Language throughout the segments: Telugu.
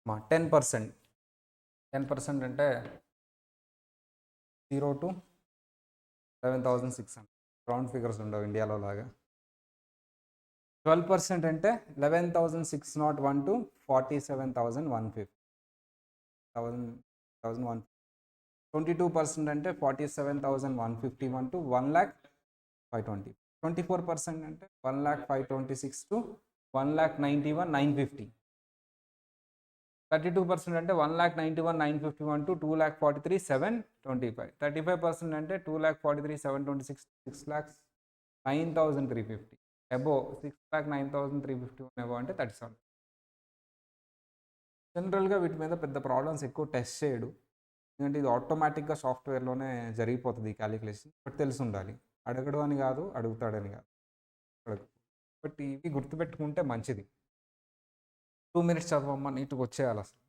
మా 10%. 10% అంటే 0 to 11,600. రౌండ్ ఫిగర్స్ ఉండవు ఇండియాలో లాగా. 12% అంటే 11,601 to 47,150. 22% అంటే 47,151 to 1,520. 24% అంటే 1,526 to 1,91,950. 32% అంటే 1,91,951 to 2,43,725. 35% అంటే 2,43,726 6,09,350. అబోవ్ 6,09,351 అబోవ్ అంటే 37. జనరల్గా వీటి మీద పెద్ద ప్రాబ్లమ్స్ ఎక్కువ టెస్ట్ చేయడు, ఎందుకంటే ఇది ఆటోమేటిక్గా సాఫ్ట్వేర్లోనే జరిగిపోతుంది ఈ క్యాలిక్యులేషన్. బట్ తెలిసి ఉండాలి, అడగడు అని కాదు, అడుగుతాడని కాదు, అడగదు. బట్ ఇవి గుర్తుపెట్టుకుంటే మంచిది. 2 minutes చదవమ్మా, నీట్గా వచ్చేయాలి. అసలు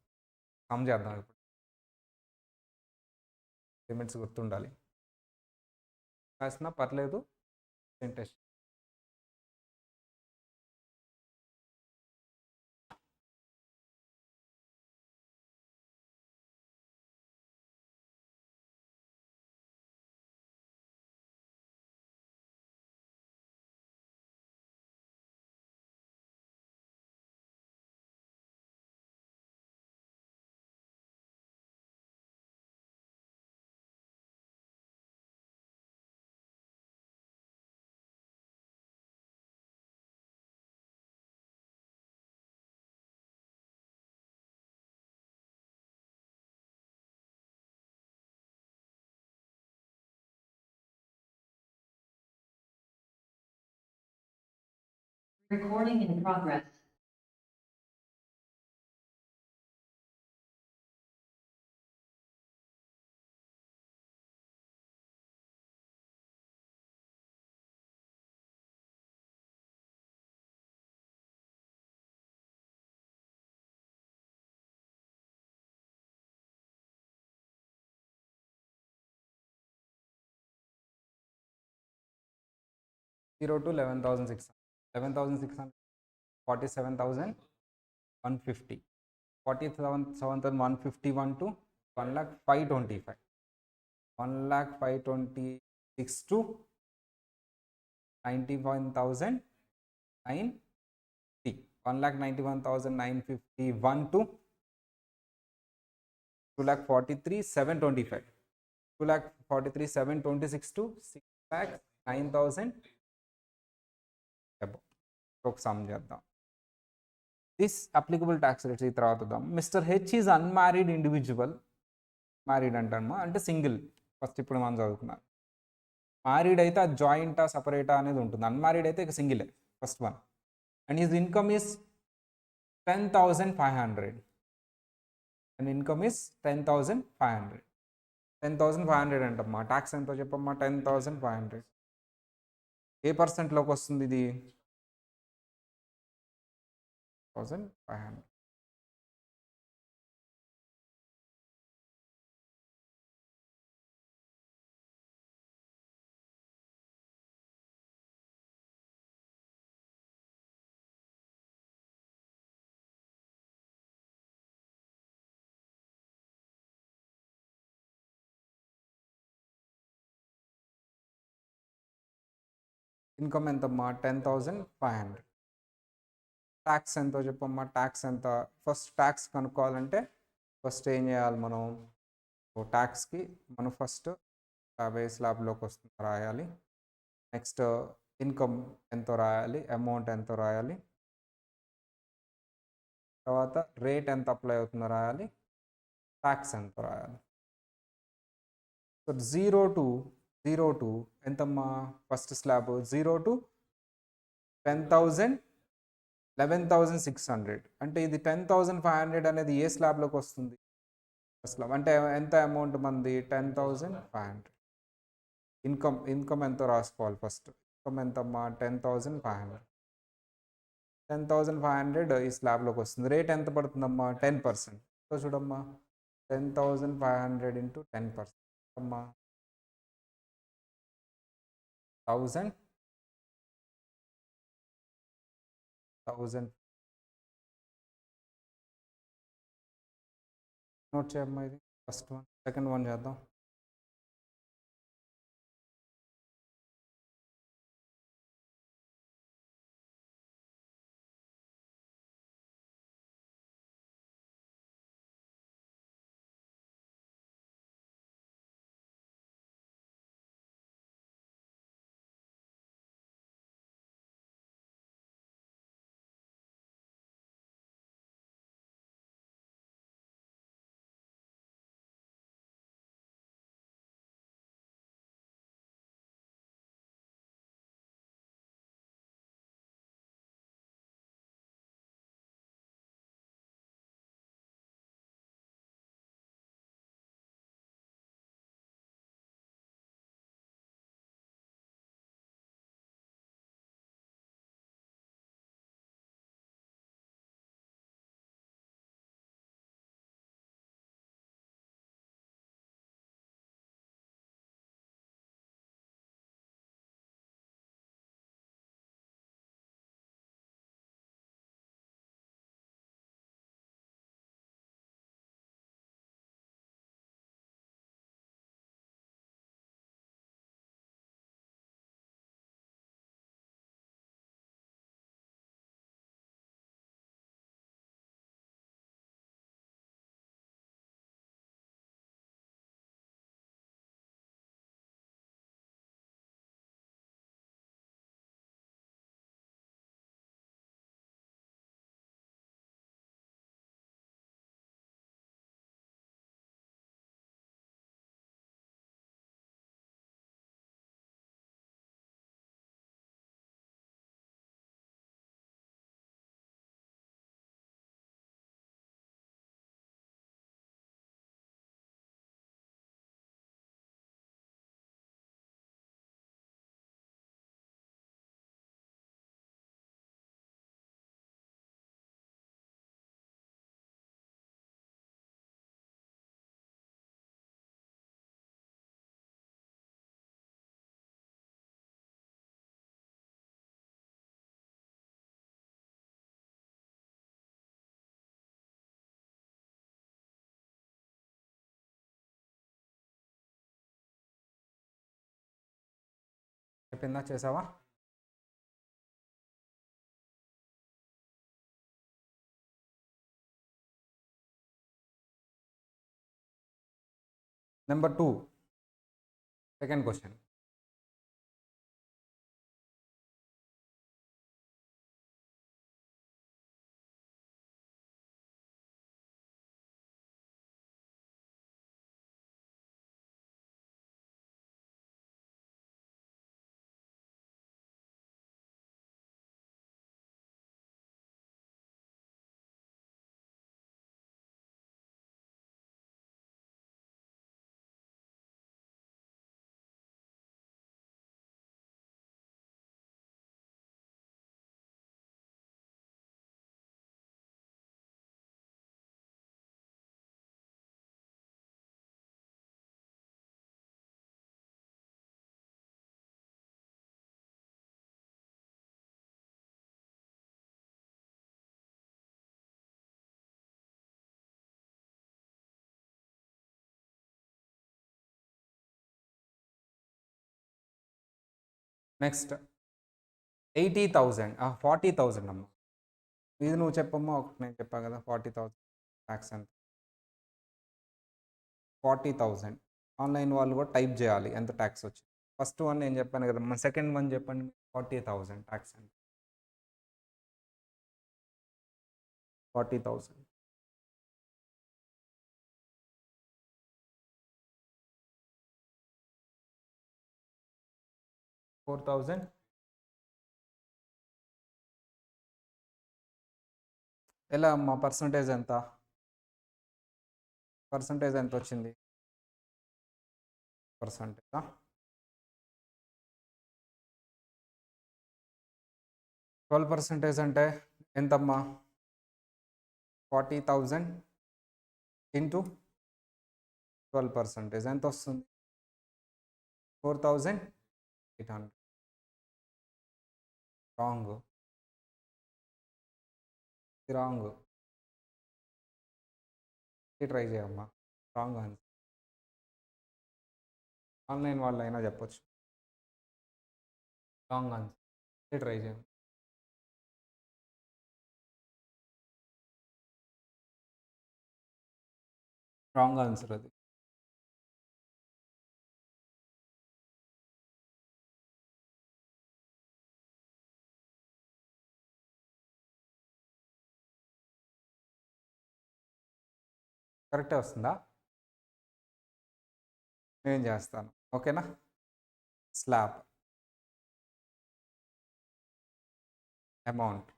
సమ్ చేద్దాం ఇప్పుడు. పేమెంట్స్ గుర్తుండాలి, రాసినా పర్లేదు. Test Recording in progress.0 to 11,600. 11,600, 47,150. 47,151 to 1,05,25. 1,05,26 to 91,950. 1,91,951 to 2,43,725. 2,43,726 to 6,09,000 above. ఒక సమ్ చేద్దాం. దిస్ అప్లికబుల్ ట్యాక్స్ రేట్స్ ఈ తర్వాత వద్దాం. Mister H is unmarried individual. Married అంటామా అంటే సింగిల్. ఫస్ట్ ఇప్పుడు మనం చదువుకున్నాం. మ్యారీడ్ అయితే అది జాయింటా సపరేటా అనేది ఉంటుంది, అన్మ్యారీడ్ అయితే ఇక సింగిలే first one. And his income is 10,500. And income is 10,500. 10,500 అంటమ్మా. ట్యాక్స్ ఎంతో చెప్పమ్మా? 10,500. ఏ పర్సెంట్లోకి వస్తుంది ఇది? 1,500. ఇన్కమ్ ఎంతమ్మా? 10,500. ట్యాక్స్ ఎంతో చెప్పమ్మా? ట్యాక్స్ ఎంత? ఫస్ట్ ట్యాక్స్ కనుక్కోవాలంటే ఫస్ట్ ఏం చేయాలి మనం? ట్యాక్స్కి మనం ఫస్ట్ స్లాబ్లోకి వస్తుంది రాయాలి. నెక్స్ట్ ఇన్కమ్ ఎంతో రాయాలి, అమౌంట్ ఎంతో రాయాలి, తర్వాత రేట్ ఎంత అప్లై అవుతుందో రాయాలి, ట్యాక్స్ ఎంత రాయాలి. సో 0 to ఎంతమ్మా? First slab 0 to 10,000, 11,600. అంటే ఇది 10,500 అనేది ఏ స్లాబ్లోకి వస్తుంది? స్లాబ్ అంటే ఎంత అమౌంట్ మంది? 10,500. ఇన్కమ్ ఎంతో రాసుకోవాలి ఫస్ట్. ఇన్కమ్ ఎంతమ్మా? 10,500. 10,500 ఈ స్లాబ్లోకి వస్తుంది. రేట్ ఎంత పడుతుందమ్మా? 10%. సో చూడమ్మా, 10,500 ఇంటూ 10% అమ్మా 1,000. నోట్ చేయమ్మా ఇది ఫస్ట్ వన్. సెకండ్ వన్ చేద్దాం. అయిపోయిందా? చేసావా? Number 2, second question. నెక్స్ట్ 80,000, 40,000 అమ్మ. ఇది నువ్వు చెప్పమ్మా. ఒకటి నేను చెప్పా కదా 40,000 ట్యాక్స్ ఎంత. 40,000 ఆన్లైన్ వాళ్ళు కూడా టైప్ చేయాలి ఎంత ట్యాక్స్ వచ్చింది. ఫస్ట్ వన్ నేను చెప్పాను కదమ్మా. సెకండ్ వన్ చెప్పండి. 40,000 ట్యాక్స్ ఎంత. 40,000. $4,000. ఎలా అమ్మా? పర్సంటేజ్ ఎంత? పర్సంటేజ్ ఎంత వచ్చింది? పర్సంటేజా? ట్వెల్వ్ పర్సెంటేజ్ అంటే ఎంతమ్మా? 40,000 ఇంటూ 12% ఎంత వస్తుంది? 4,800. రాంగ్. రాంగ్. ట్రై చేయమ్మా. Wrong answer. ఆన్లైన్ వాళ్ళు అయినా చెప్పొచ్చు. Wrong answer. ట్రై చేయం. రాంగ్ ఆన్సర్ అది. కరెక్టే వస్తుందా? నేను చేస్తాను, ఓకేనా? Slab amount,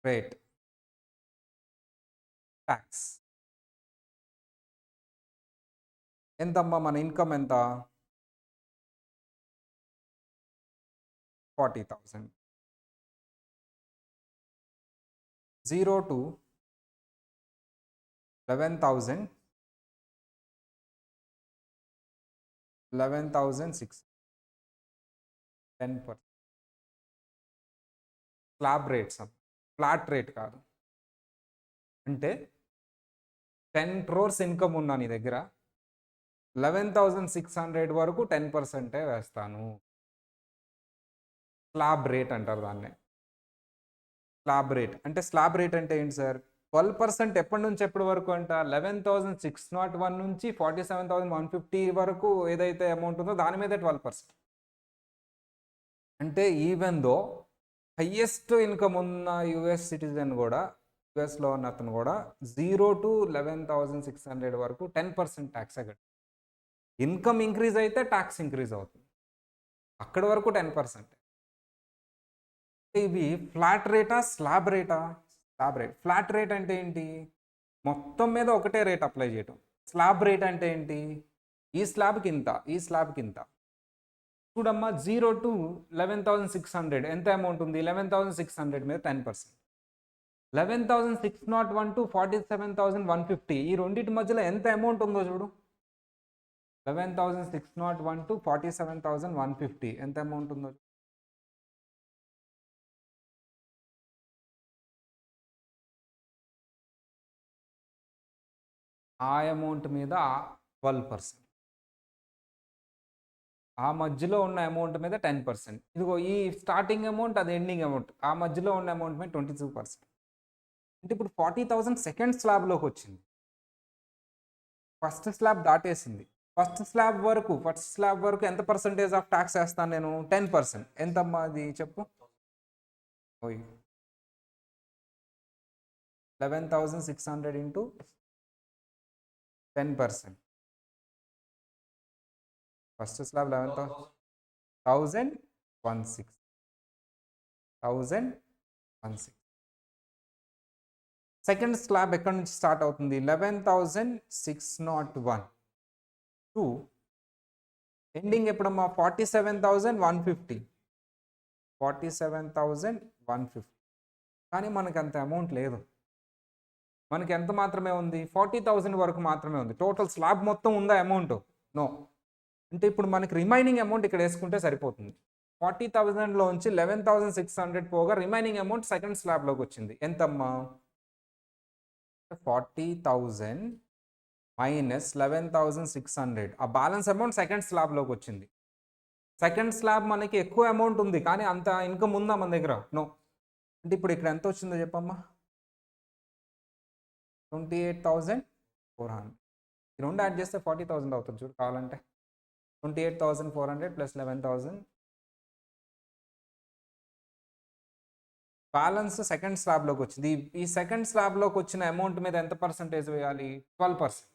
rate, tax. ఎంతమ్మా మన ఇన్కమ్ ఎంత? 40,000. 0 to 11,000, 11,600, 10%. Slab rates, flat rate కాదు. అంటే 10 crores ఇన్కమ్ ఉన్నా నీ దగ్గర, 11,600 వరకు 10% వేస్తాను. స్లాబ్ రేట్ అంటారు దాన్ని. స్లాబ్ రేట్ అంటే, స్లాబ్ రేట్ అంటే ఏంటి సార్? 12% ఎప్పటి నుంచి ఎప్పటి వరకు అంట? 11,601 నుంచి 47,150 వరకు ఏదైతే అమౌంట్ ఉందో దాని మీద 12%. అంటే ఈవెన్ దో హయ్యెస్ట్ ఇన్కమ్ ఉన్న యుఎస్ సిటిజన్ కూడా, యుఎస్లో ఉన్న అతను కూడా 0 to 11,600 వరకు 10% ట్యాక్స్ కట్టాలి. ఇన్కమ్ ఇంక్రీజ్ అయితే ట్యాక్స్ ఇంక్రీజ్ అవుతుంది. అక్కడి వరకు 10%. ఇవి ఫ్లాట్ రేటా, స్లాబ్ రేటా? Slab rate. ఫ్లాట్ రేట్ అంటే ఏంటి? మొత్తం మీద ఒకటే రేట్ అప్లై చేయటం. స్లాబ్ రేట్ అంటే ఏంటి? ఈ స్లాబ్కి ఇంత, ఈ స్లాబ్కి ఇంత. చూడమ్మా, 0 to 11,600 ఎంత అమౌంట్ ఉంది? 11,600 మీద 10%. 11,601 to 47,150 ఈ రెండింటి మధ్యలో ఎంత అమౌంట్ ఉందో చూడు. 11,601 to 47,150 ఎంత అమౌంట్ ఉందో. ఆ అమౌంట్ మీద 12%. ఆ మధ్యలో ఉన్న అమౌంట్ మీద 10%. ఇదిగో ఈ స్టార్టింగ్ అమౌంట్, అది ఎండింగ్ అమౌంట్, ఆ మధ్యలో ఉన్న అమౌంట్ మీద 22%. అంటే ఇప్పుడు 40,000 సెకండ్ స్లాబ్లోకి వచ్చింది. ఫస్ట్ స్లాబ్ దాటేసింది. ఫస్ట్ స్లాబ్ వరకు ఎంత పర్సెంటేజ్ ఆఫ్ ట్యాక్స్ వేస్తాను నేను? 10%. ఎంతమ్మా అది చెప్పు? 11,600 into 10%. First slab 11,016. Second slab ఎక్కడి నుంచి స్టార్ట్ అవుతుంది? 11,601 టు ఎండింగ్ ఎప్పుడమ్మా? 47,150. 47,150. కానీ మనకి అంత అమౌంట్ లేదు. మనకి ఎంత మాత్రమే ఉంది? 40,000 వరకు మాత్రమే ఉంది. టోటల్ స్లాబ్ మొత్తం ఉందా అమౌంట్? నో. అంటే ఇప్పుడు మనకి రిమైనింగ్ అమౌంట్ ఇక్కడ వేసుకుంటే సరిపోతుంది. 40,000లోంచి 11,600 పోగా రిమైనింగ్ అమౌంట్ సెకండ్ స్లాబ్లోకి వచ్చింది. ఎంతమ్మా? 40,000 మైనస్ 11,600. ఆ బ్యాలెన్స్ అమౌంట్ సెకండ్ స్లాబ్లోకి వచ్చింది. సెకండ్ స్లాబ్ మనకి ఎక్కువ అమౌంట్ ఉంది, కానీ అంత ఇన్కమ్ ఉందా మన దగ్గర? నో. అంటే ఇప్పుడు ఇక్కడ ఎంత వచ్చిందో చెప్పమ్మా? 28,400. ఈ రెండు యాడ్ చేస్తే 40,000 అవుతుంది చూడు కావాలంటే. 28,400 ప్లస్ 11,000. బ్యాలెన్స్ సెకండ్ స్లాబ్లోకి వచ్చింది. ఈ సెకండ్ స్లాబ్లోకి వచ్చిన అమౌంట్ మీద ఎంత పర్సెంటేజ్ వేయాలి? 12%.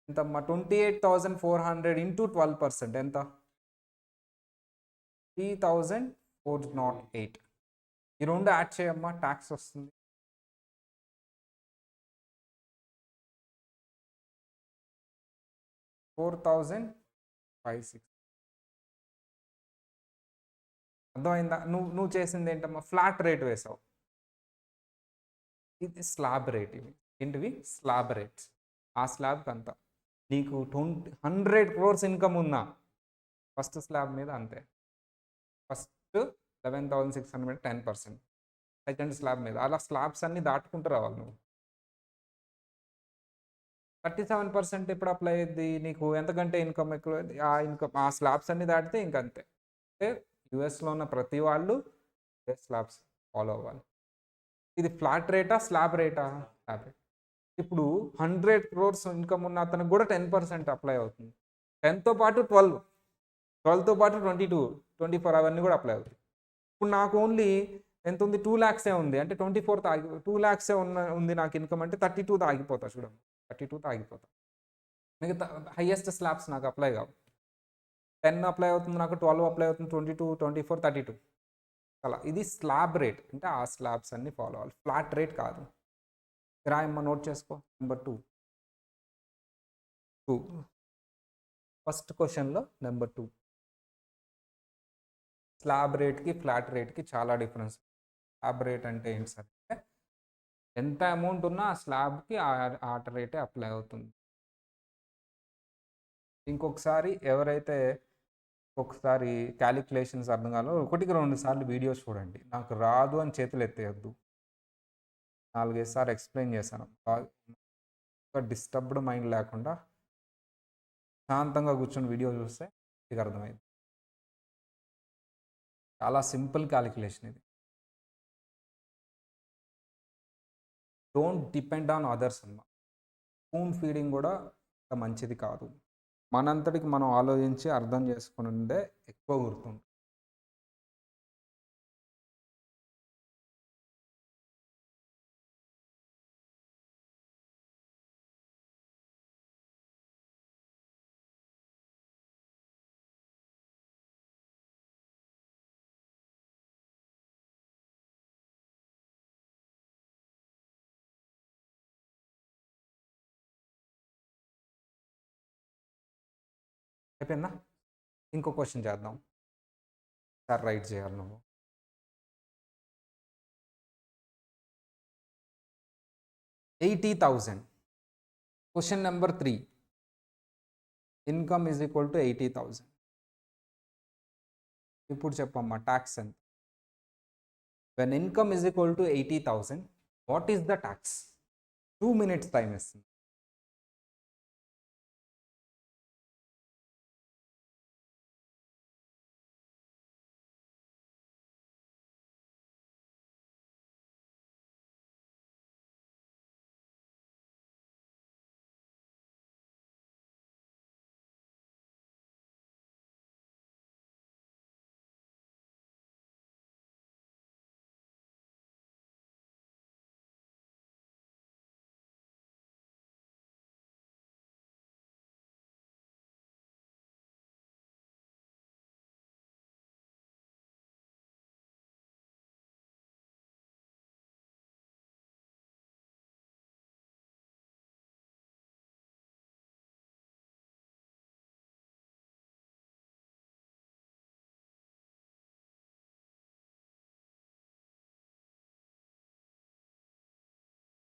ఎంతమ్మా? 28,400 ఇంటూ 12% ఎంత? 3,408. ఈ రెండు యాడ్ చేయమ్మా, ట్యాక్స్ వస్తుంది. 4,056. అర్థమైందా? నువ్వు చేసింది ఏంటమ్మా? ఫ్లాట్ రేట్ వేసావు. ఇది స్లాబ్ రేట్. ఇవి ఏంటివి? Slab rates. ఆ స్లాబ్కి అంత. నీకు 100 crores ఇన్కమ్ ఉన్నా ఫస్ట్ స్లాబ్ మీద అంతే. ఫస్ట్ 11,600 10%. సెకండ్ స్లాబ్ మీద అలా స్లాబ్స్ అన్ని దాటుకుంటూ రావాలి నువ్వు. 37% ఎప్పుడు అప్లై అయ్యిద్ది? నీకు ఎంతకంటే ఇన్‌కమ్ ఎక్కువ ఆ స్లాబ్స్ అన్నీ దాటితే ఇంక అంతే. అంటే యూఎస్‌లో ఉన్న ప్రతి వాళ్ళు యూఎస్ స్లాబ్స్ ఫాలో అవ్వాలి. ఇది ఫ్లాట్ రేటా? స్లాబ్ రేటా? Slab rate. ఇప్పుడు 100 క్రోర్స్ ఇన్‌కమ్ ఉన్న అతనికి కూడా 10% అప్లై అవుతుంది. 10తో పాటు 12, 12తో పాటు 22, 24 అవన్నీ కూడా అప్లై అవుతాయి. ఇప్పుడు నాకు ఓన్లీ ఎంతుంది? 2 లాక్సే ఉంది. అంటే 24తో 2 లాక్సే ఉంది నాకు ఇన్‌కమ్ అంటే 32తో ఆగిపోతా చూడండి. 32తో ఆగిపోతా. మిగతా హైయెస్ట్ స్లాబ్స్ నాకు అప్లై కావు. 10 అప్లై అవుతుంది నాకు, 12 అప్లై అవుతుంది, 22, 24, 32 అలా. ఇది స్లాబ్ రేట్. అంటే ఆ స్లాబ్స్ అన్నీ ఫాలో అవ్వాలి. ఫ్లాట్ రేట్ కాదు. రాయమ్మ నోట్ చేసుకో. నెంబర్ 2. ఫస్ట్ క్వెషన్‌లో నెంబర్ 2. స్లాబ్ రేట్‌కి, ఫ్లాట్ రేట్‌కి చాలా డిఫరెన్స్. స్లాబ్ రేట్ అంటే ఏంటి సార్ అంటే ఎంత అమౌంట్ ఉన్నా ఆ స్లాబ్‌కి ఆ రేటే అప్లై అవుతుంది. ఇంకొకసారి ఎవరైతే ఒకసారి క్యాలిక్యులేషన్స్ అర్థం కాలో 1కి 2 సార్లు వీడియోస్ చూడండి. నాకు రాదు అని చేతులు ఎత్తేయొద్దు. 4, 5 సార్లు ఎక్స్‌ప్లెయిన్ చేశాను. ఒక డిస్టర్బ్డ్ మైండ్ లేకుండా శాంతంగా కూర్చొని వీడియో చూస్తే మీకు అర్థమైద్ది. చాలా సింపుల్ క్యాలిక్యులేషన్ ఇది. డోంట్ డిపెండ్ ఆన్ అదర్స్ అన్న. స్పూన్ ఫీడింగ్ కూడా అంత మంచిది కాదు. మనంతటికి మనం ఆలోచించి అర్థం చేసుకునుండే ఎక్కువ గుర్తుంటుంది. అయిపోయిందా? ఇంకో క్వశ్చన్ చేద్దాం. సార్ రైట్ చేయాలి నువ్వు. 80,000. Question number 3. Income is equal to 80,000. ఇప్పుడు చెప్పమ్మా ట్యాక్స్ ఎంత? When income is equal to 80,000, what is the tax? 2 minutes time ఇస్తుంది.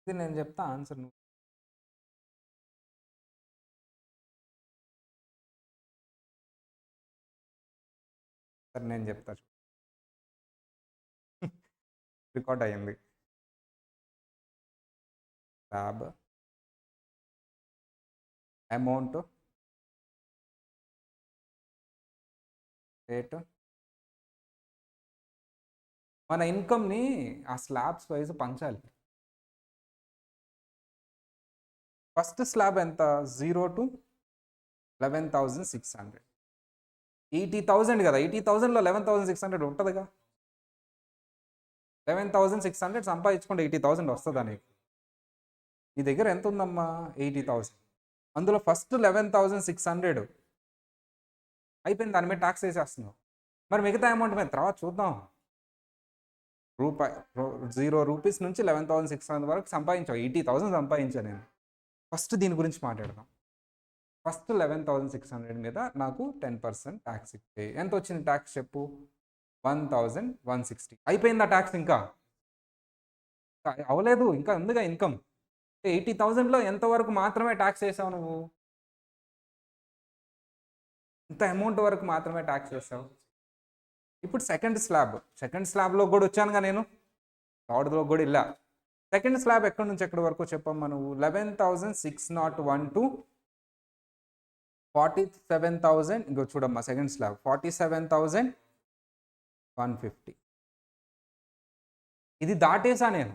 ఇది నేను చెప్తా ఆన్సర్ నువ్వు. సరే నేను చెప్తా. రికార్డ్ అయ్యింది. స్లాబ్ అమౌంట్ రేట్ మన ఇన్కమ్ని ఆ స్లాబ్స్ వైజ్ పంచాలి. ఫస్ట్ స్లాబ్ ఎంత? 0 to 11,600. 80,000 కదా, 80,000లో 11,600 ఉంటుందిగా. 11,600 సంపాదించుకుంటే 80,000 వస్తుందా నీకు? నీ దగ్గర ఎంత ఉందమ్మా? 80,000. అందులో ఫస్ట్ 11,600 అయిపోయింది, దాని మీద ట్యాక్స్ వేసేస్తున్నావు. మరి మిగతా అమౌంట్ మీద తర్వాత చూద్దాం. రూపాయి 0 రూపీస్ నుంచి 11,600 వరకు సంపాదించావు. 80,000 సంపాదించాను నేను. ఫస్ట్ దీని గురించి మాట్లాడదాం. ఫస్ట్ 11,600 మీద నాకు 10% ట్యాక్స్ ఇస్తే ఎంత వచ్చింది ట్యాక్స్ చెప్పు? 1,160. అయిపోయిందా ట్యాక్స్? ఇంకా అవ్వలేదు, ఇంకా ఉందిగా ఇన్కమ్. 80,000లో ఎంతవరకు మాత్రమే ట్యాక్స్ వేసావు నువ్వు? ఇంత అమౌంట్ వరకు మాత్రమే ట్యాక్స్ వేసావు. ఇప్పుడు సెకండ్ స్లాబ్లో కూడా వచ్చానుగా నేను. థర్డ్లో కూడా ఇలా సెకండ్ స్లాబ్ ఎక్కడి నుంచి ఎక్కడి వరకు చెప్పమ్మా నువ్వు 11,601 టు 47,000. ఇంకో చూడమ్మా సెకండ్ స్లాబ్ 47,150. ఇది దాటేసా నేను.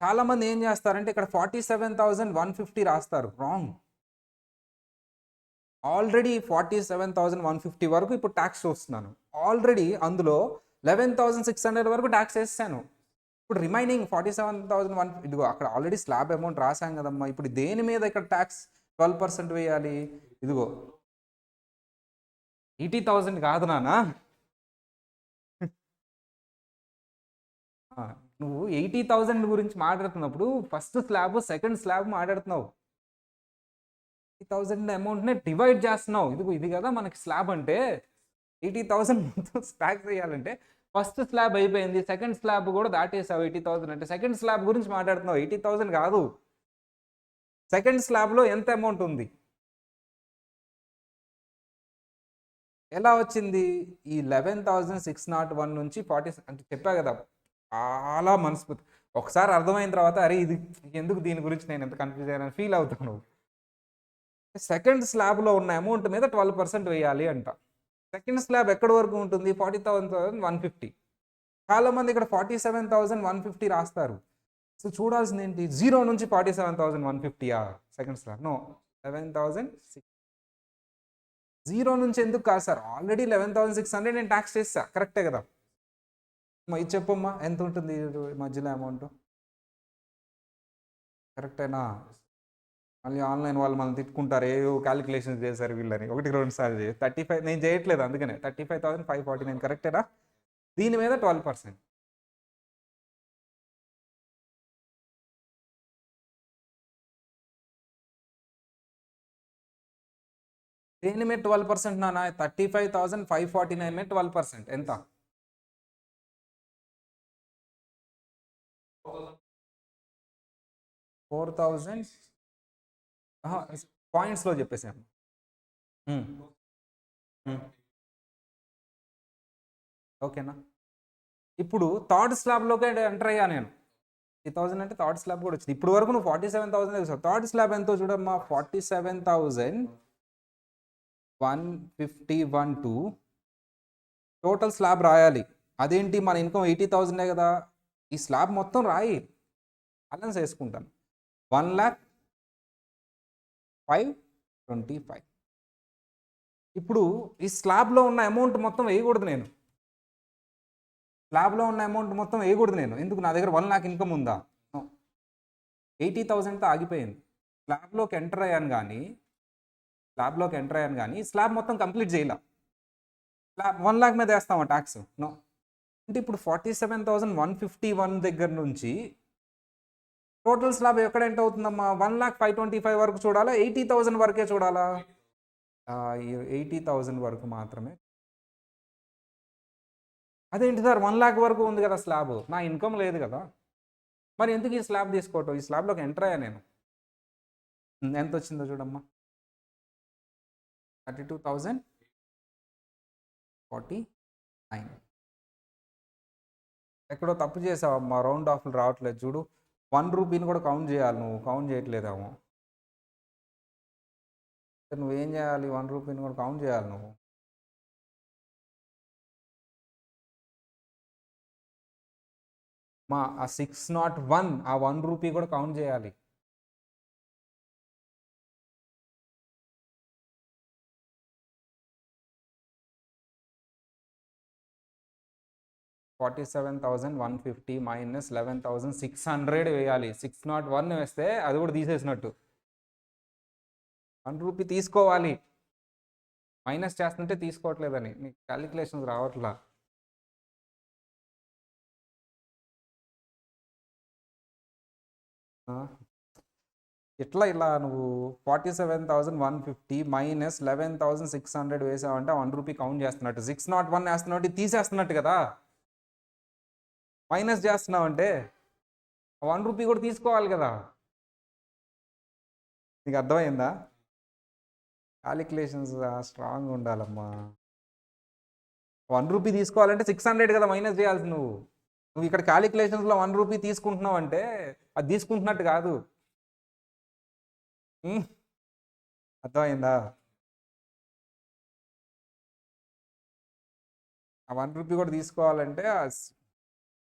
చాలామంది ఏం చేస్తారంటే ఇక్కడ 47,150 రాస్తారు, రాంగ్. ఆల్రెడీ 47,150 వరకు ఇప్పుడు ట్యాక్స్ చూస్తున్నాను. ఆల్రెడీ అందులో 11,600 వరకు ట్యాక్స్ వేసాను. ఇప్పుడు రిమైనింగ్ 47,100 ఇదిగో అక్కడ ఆల్రెడీ స్లాబ్ అమౌంట్ రాసాం కదమ్మా. ఇప్పుడు దేని మీద ఇక్కడ ట్యాక్స్ 12% వేయాలి? ఇదిగో 80,000 కాదు నానా. నువ్వు 80,000 గురించి మాట్లాడుతున్నప్పుడు ఫస్ట్ స్లాబ్ సెకండ్ స్లాబ్ మాట్లాడుతున్నావు. 80,000 అమౌంట్నే డివైడ్ చేస్తున్నావు. ఇదిగో ఇది కదా మనకి స్లాబ్ అంటే. 80,000 మొత్తం ట్యాక్స్ వేయాలంటే ఫస్ట్ స్లాబ్ అయిపోయింది, సెకండ్ స్లాబ్ కూడా దాటేసావు. 80,000 అంటే సెకండ్ స్లాబ్ గురించి మాట్లాడుతున్నావు, 80,000 కాదు. సెకండ్ స్లాబ్లో ఎంత అమౌంట్ ఉంది? ఎలా వచ్చింది? ఈ 11,601 నుంచి 40 అంటే చెప్పా కదా, చాలా మనస్ఫూర్తి. ఒకసారి అర్థమైన తర్వాత అరే ఇది ఎందుకు దీని గురించి నేను ఎంత కన్ఫ్యూజ్ అయ్యానని ఫీల్ అవుతాను. సెకండ్ స్లాబ్లో ఉన్న అమౌంట్ మీద 12% వేయాలి అంట. సెకండ్ స్లాబ్ ఎక్కడి వరకు ఉంటుంది? 47,150. చాలామంది ఇక్కడ 47,150 రాస్తారు. సో చూడాల్సింది ఏంటి? 0 నుంచి 47,150 సెకండ్ స్లాబ్. నో, 11,600. 0 నుంచి ఎందుకు కాదు సార్? ఆల్రెడీ 11,600 నేను ట్యాక్స్ చేస్తా, కరెక్టే కదా? ఇది చెప్పమ్మా, ఎంత ఉంటుంది మధ్యలో అమౌంట్? కరెక్టేనా? మళ్ళీ ఆన్లైన్ వాళ్ళు మనం తిట్టుకుంటారు, ఏవో క్యాలిక్యులేషన్స్ చేశారు వీళ్ళని, 1-2 సార్లు చేసి 35 నేను చేయట్లేదు, అందుకనే 35,549 కరెక్టేనా? దీని మీద 12%. దేని మీద 12% నానా? 35,549 మీద 12% ఎంత? 4,000 పాయింట్స్లో చెప్పేసాను. ఓకేనా? ఇప్పుడు థర్డ్ స్లాబ్లోకి ఎంటర్ అయ్యా నేను. 30,000 అంటే థర్డ్ స్లాబ్ కూడా వచ్చింది. ఇప్పుడు వరకు నువ్వు 47,000 చూసావు. థర్డ్ స్లాబ్ ఎంతో చూడమ్మా, 47,151 టు టోటల్ స్లాబ్ రాయాలి. అదేంటి, మన ఇన్కమ్ 80,000 కదా, ఈ స్లాబ్ మొత్తం రాయి, బ్యాలెన్స్ వేసుకుంటాను. 1,05,25. ఇప్పుడు ఈ స్లాబ్లో ఉన్న అమౌంట్ మొత్తం వేయకూడదు నేను. స్లాబ్లో ఉన్న అమౌంట్ మొత్తం వేయకూడదు నేను. ఎందుకు? నా దగ్గర 1 lakh ఇన్కమ్ ఉందా? 80,000తో ఆగిపోయింది. స్లాబ్లోకి ఎంటర్ అయ్యాను కానీ స్లాబ్ మొత్తం కంప్లీట్ చేయాల. స్లాబ్ 1 lakh మీద వేస్తామా ట్యాక్స్? నో. అంటే ఇప్పుడు 47,151 దగ్గర నుంచి టోటల్ స్లాబ్ ఎక్కడ ఎంటర్ అవుతుందమ్మా? 1,05,25 వరకు చూడాలా? 80,000 వరకే చూడాలా? 80,000 వరకు మాత్రమే. అదేంటి సార్, 1 lakh వరకు ఉంది కదా స్లాబ్, నా ఇన్కమ్ లేదు కదా, మరి ఎందుకు ఈ స్లాబ్ తీసుకోవటం? ఈ స్లాబ్లోకి ఎంటర్ అయ్యా నేను. ఎంత వచ్చిందో చూడమ్మా, 32,049. ఎక్కడో తప్పు చేసావమ్మా, రౌండ్ ఆఫ్లు రావట్లేదు చూడు. 1 రూపీని కూడా కౌంట్ చేయాలి, నువ్వు కౌంట్ చేయట్లేదేమో. నువ్వేం చేయాలి? 1 రూపీని కూడా కౌంట్ చేయాలి నువ్వు. మా ఆ 601 ఆ 1 రూపీ కూడా కౌంట్ చేయాలి. $47,150 మైనస్ 11,600 వేయాలి. 601 వేస్తే అది కూడా తీసేసినట్టు. 1 రూపీ తీసుకోవాలి, మైనస్ చేస్తుంటే తీసుకోవట్లేదని నీకు క్యాలిక్యులేషన్స్ రావట్లా. ఇలా నువ్వు 47,150 మైనస్ 11,600 వేసావంటే 1 రూపీ కౌంట్ చేస్తున్నట్టు. 601 వేస్తున్నట్టు తీసేస్తున్నట్టు కదా, మైనస్ చేస్తున్నావంటే 1 రూపీ కూడా తీసుకోవాలి కదా. నీకు అర్థమైందా? క్యాలిక్యులేషన్స్ స్ట్రాంగ్ ఉండాలమ్మా. 1 రూపీ తీసుకోవాలంటే 600 కదా మైనస్ చేయాల్సి. నువ్వు నువ్వు ఇక్కడ క్యాలిక్యులేషన్స్లో 1 రూపీ తీసుకుంటున్నావు అంటే అది తీసుకుంటున్నట్టు కాదు. అర్థమైందా? ఆ 1 రూపీ కూడా తీసుకోవాలంటే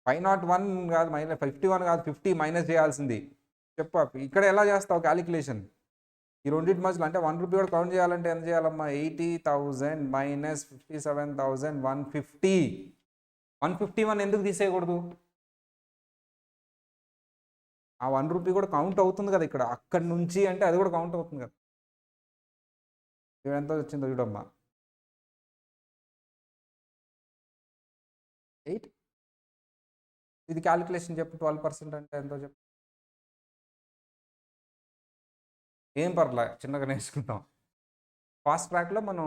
501 కాదు, -51 కాదు, 50 మైనస్ చేయాల్సింది. చెప్పు ఇక్కడ ఎలా చేస్తావు క్యాలిక్యులేషన్? ఈ రెండింటి మధ్యలో అంటే 1 రూపీ కూడా కౌంట్ చేయాలంటే ఎంత చేయాలమ్మా? 80,000 మైనస్ 57,150. 151 ఎందుకు తీసేయకూడదు? ఆ 1 రూపీ కూడా కౌంట్ అవుతుంది కదా ఇక్కడ, అక్కడి నుంచి అంటే అది కూడా కౌంట్ అవుతుంది కదా. ఎంత వచ్చిందో చూడమ్మా. 8. ఇది క్యాలిక్యులేషన్ చెప్పు. 12% అంటే ఎంతో చెప్పు. ఏం పర్లే, చిన్నగా నేర్చుకుంటాం. ఫాస్ట్ ట్రాక్లో మనం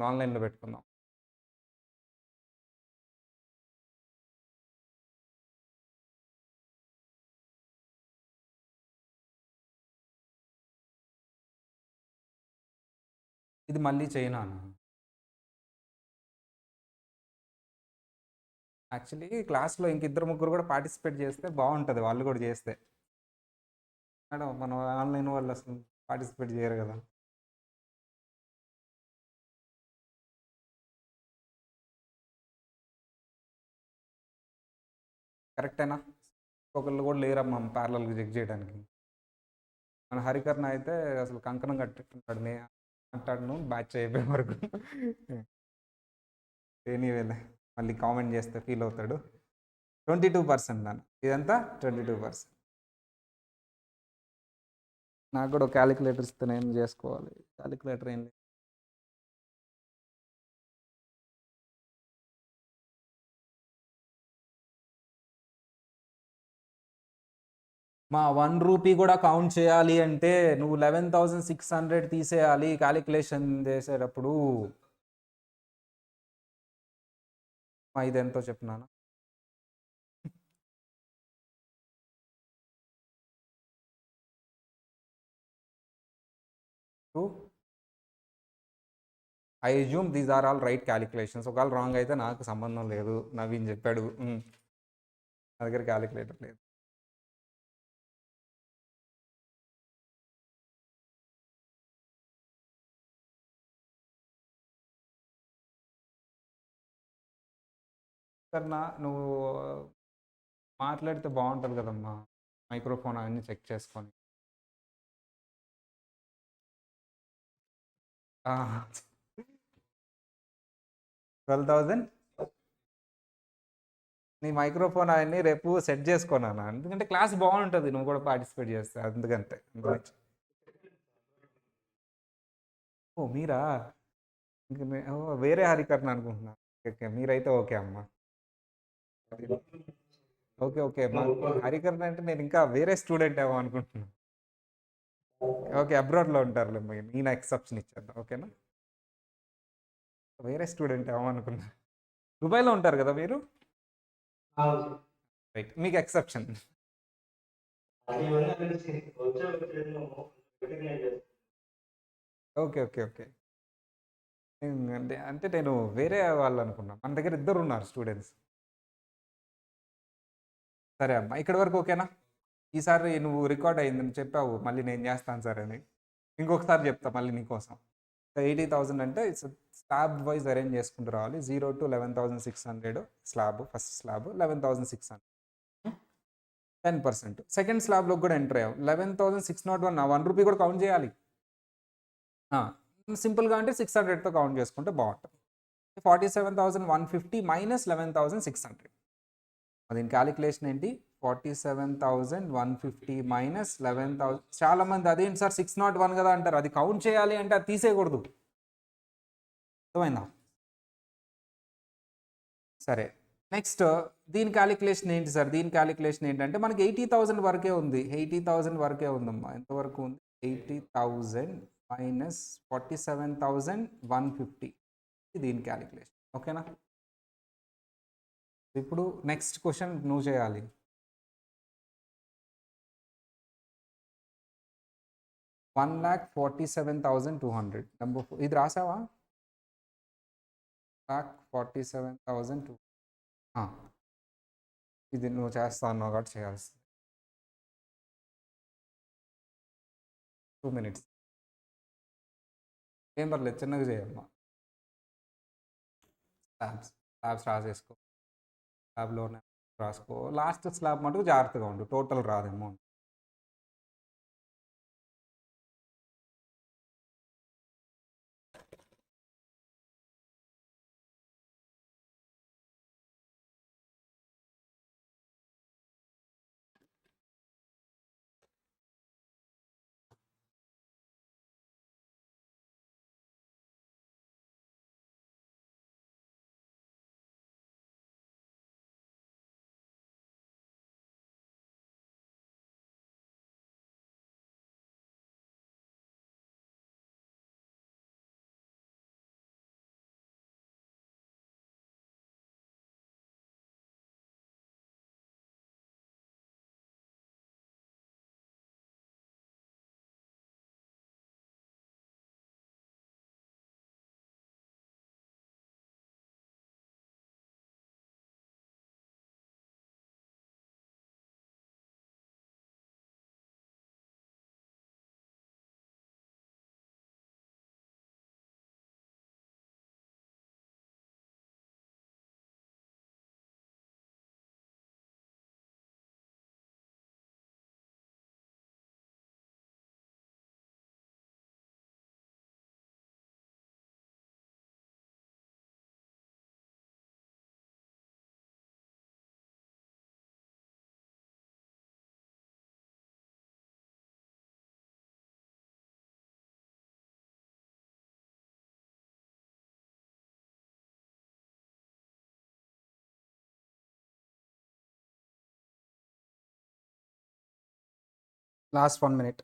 ఆన్లైన్లో పెట్టుకుందాం. ఇది మళ్ళీ చైనా. యాక్చువల్లీ క్లాస్లో ఇంక 2-3 కూడా పార్టిసిపేట్ చేస్తే బాగుంటుంది, వాళ్ళు కూడా చేస్తే. మేడం మనం ఆన్లైన్ వాళ్ళు అసలు పార్టిసిపేట్ చేయరు కదా. కరెక్టేనా? ఒకళ్ళు కూడా లేరమ్మా ప్యారలల్గా చెక్ చేయడానికి. మన హరికర్ణ అయితే అసలు కంకణం కట్టుకుంటాడు, నే అంటాడు బ్యాచ్ అయిపోయే వరకు. ఎనీవేలే, మళ్ళీ కామెంట్ చేస్తే ఫీల్ అవుతాడు. 22% నాన్న, ఇదంతా 22%. నాకు కూడా ఒక క్యాలిక్యులేటర్ ఇస్తే నేను చేసుకోవాలి. క్యాలిక్యులేటర్ ఏం లేదు. మా 1 రూపీ కూడా కౌంట్ చేయాలి అంటే నువ్వు 11,600 తీసేయాలి క్యాలిక్యులేషన్ చేసేటప్పుడు. ఇది ఎంతో చెప్తున్నాను. I assume these are all right calculations. ఒకవేళ రాంగ్ అయితే నాకు సంబంధం లేదు, నవీన్ చెప్పాడు. నా దగ్గర క్యాలిక్యులేటర్ లేదు. సార్ నువ్వు మాట్లాడితే బాగుంటుంది కదమ్మా, మైక్రోఫోన్ అవన్నీ చెక్ చేసుకొని. 12,000. నీ మైక్రోఫోన్ అవన్నీ రేపు సెట్ చేసుకున్నాను, ఎందుకంటే క్లాస్ బాగుంటుంది నువ్వు కూడా పార్టిసిపేట్ చేస్తే, అందుకంటే. ఓ మీరా? ఇంక వేరే హరికర్ణ అనుకుంటున్నా. ఓకే మీరైతే ఓకే అమ్మా. ఓకే ఓకే, హరికర్ణ అంటే నేను ఇంకా వేరే స్టూడెంట్ ఏమో అనుకుంటున్నాను. ఓకే అబ్రాడ్లో ఉంటారులే, నేను ఎక్సెప్షన్ ఇచ్చేద్దాం, ఓకేనా? వేరే స్టూడెంట్ ఏమో అనుకున్నా. దుబాయ్లో ఉంటారు కదా మీరు? రైట్, మీకు ఎక్సెప్షన్. Okay okay okay. అంటే నేను వేరే వాళ్ళు అనుకున్నా, మన దగ్గర 2 ఉన్నారు స్టూడెంట్స్. సరే అమ్మా, ఇక్కడి వరకు ఓకేనా? ఈసారి నువ్వు రికార్డ్ అయిందని చెప్పావు, మళ్ళీ నేను చేస్తాను సార్ అని. ఇంకొకసారి చెప్తా మళ్ళీ నీకోసం. 80,000 అంటే ఇట్స్ స్లాబ్ వైజ్ అరేంజ్ చేసుకుంటూ రావాలి. 0 to 11,600 slab, first slab 11,600. 10%. Second స్లాబ్లో కూడా ఎంటర్ అయ్యావు, 11,601. 1 రూపీ కూడా కౌంట్ చేయాలి. సింపుల్గా అంటే 600తో కౌంట్ చేసుకుంటే బాగుంటుంది. 47,150 మైనస్ 11,600. దీని క్యాలిక్యులేషన్ ఏంటి? 47,150 మైనస్ 11,000. చాలా మంది అదేంటి సార్ 601 కదా అంటారు, అది కౌంట్ చేయాలి అంటే అది తీసేయకూడదు. అర్థమైందా? సరే, నెక్స్ట్ దీని క్యాలిక్యులేషన్ ఏంటి సార్? దీని క్యాలిక్యులేషన్ ఏంటంటే మనకి 80,000 వరకే ఉంది. 80,000 వరకే ఉందమ్మా. ఎంతవరకు ఉంది? 80,000 మైనస్ 47,150. దీని క్యాలిక్యులేషన్, ఓకేనా? ఇప్పుడు నెక్స్ట్ క్వశ్చన్ నువ్వు చేయాలి. 1,47,200. నెంబర్ 4 ఇది రాసావా? 1,47,200. ఇది నువ్వు చేస్తా అన్నావు కాబట్టి చేయాల్సి 2 minutes. ఏం పర్లేదు చిన్నగా చేయమ్మా. స్లాబ్స్ రాసేసుకో. స్లాబ్లోనే రాసుకో. లాస్ట్ స్లాబ్ మటుకు జాగ్రత్తగా ఉండు, టోటల్ రాదేమో. Last 1 minute.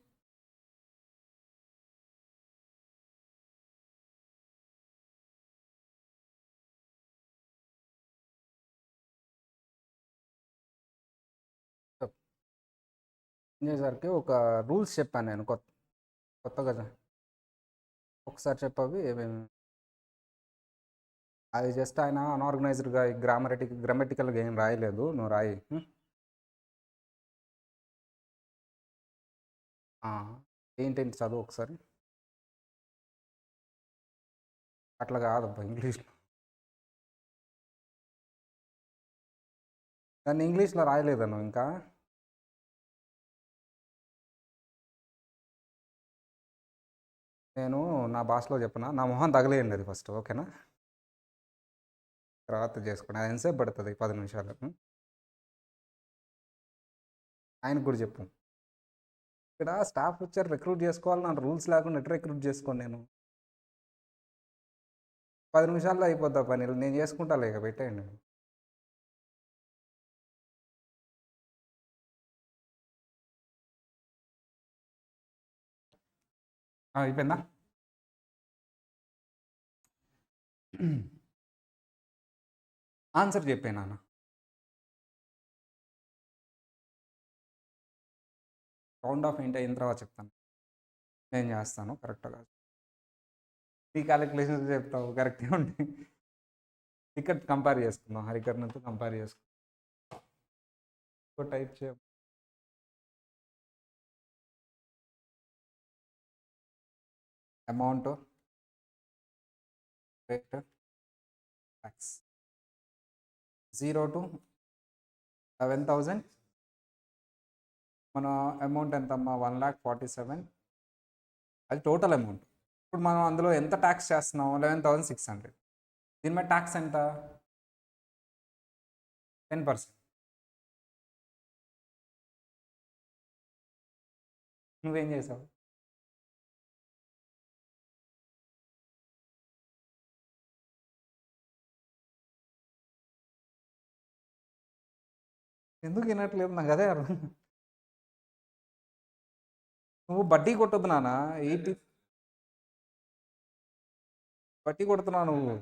చేసరికి ఒక రూల్స్ చెప్పాను నేను కొత్తగా. ఒకసారి చెప్పవి ఏమేమి. అది జస్ట్ ఆయన అన్ఆర్గనైజ్డ్గా గ్రామటికల్గా ఏం రాయలేదు, నువ్వు రాయి. ఏంటేంటి చదువు ఒకసారి. అట్లా కాదబ్బా ఇంగ్లీష్లో. దాన్ని ఇంగ్లీష్లో రాయలేదా నువ్వు ఇంకా? నేను నా భాషలో చెప్పనా, నా మొహం తగలేయండి అది ఫస్ట్, ఓకేనా? తర్వాత చేసుకోండి. అది ఎంతసేపు పడుతుంది? 10 నిమిషాలు. ఆయనకు కూడా చెప్పు. ఇక్కడ స్టాఫ్ వచ్చారు, రిక్రూట్ చేసుకోవాలి, నా రూల్స్ లేకుండా ఎట్లా రిక్రూట్ చేసుకోండి నేను? 10 నిమిషాల్లో అయిపోద్దా పని, నేను చేసుకుంటా లేక పెట్టేయండి. అయిపోయిందా? ఆన్సర్ చెప్పే నాన్న. రౌండ్ ఆఫ్ ఏంటి అయిన తర్వాత చెప్తాను. నేను చేస్తాను కరెక్ట్గా. నీ క్యాలిక్యులేషన్స్ చెప్తావు కరెక్ట్గా ఉంటే. ఇక్కడ కంపేర్ చేసుకుందాం, హరికర్ణతో కంపేర్ చేసుకుందాం. టైప్ చేయ అమౌంట్ రేట్ ట్యాక్స్ 0 to 11,000. మన అమౌంట్ ఎంత అమ్మా? 1,47,000. అది టోటల్ అమౌంట్. ఇప్పుడు మనం అందులో ఎంత ట్యాక్స్ చేస్తున్నాం? 11,600. దీని మీద ట్యాక్స్ ఎంత? 10%. నువ్వేం చేసావు? ఎందుకు వినట్లేదు నాకు అదే అర్థం. నువ్వు బడ్డీ కొట్టొద్దు నాన్న. 80 బడ్డీ కొడుతున్నావు నువ్వు.